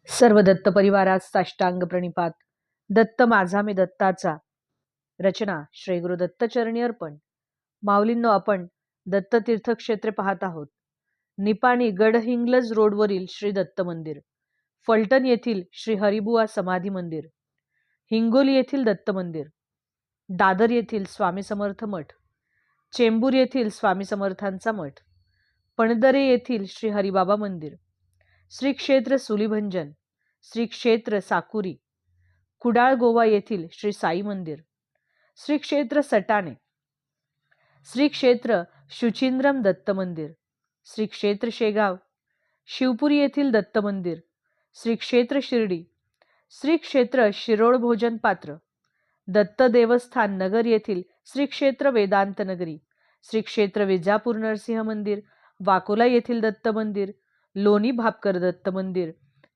सर्व दत्त परिवारात साष्टांग प्रणिपात. दत्त माझा मी दत्ताचा. रचना श्री गुरु दत्तचरणी अर्पण. माऊलींनो, आपण दत्त तीर्थक्षेत्रे पाहत आहोत. निपाणी गडहिंग्लज रोडवरील श्री दत्त मंदिर, फलटण येथील श्री हरिबुवा समाधी मंदिर, हिंगोली येथील दत्त मंदिर, दादर येथील स्वामी समर्थ मठ, चेंबूर येथील स्वामी समर्थांचा मठ, पणदरे येथील श्री हरिबाबा मंदिर, श्री क्षेत्र सुलीभंजन, श्री क्षेत्र साकुरी, कुडाळ गोवा येथील श्री साई मंदिर, श्री क्षेत्र सटाणे, श्री क्षेत्र शुचिंद्रम दत्त मंदिर, श्री क्षेत्र शेगाव, शिवपुरी येथील दत्त मंदिर, श्री क्षेत्र शिर्डी, श्री क्षेत्र शिरोळ भोजन पात्र, दत्त देवस्थान नगर येथील श्री क्षेत्र वेदांत नगरी, श्री क्षेत्र विजापूर नरसिंह मंदिर, वाकोला येथील दत्त मंदिर, लोणी भापकर दत्त मंदिर,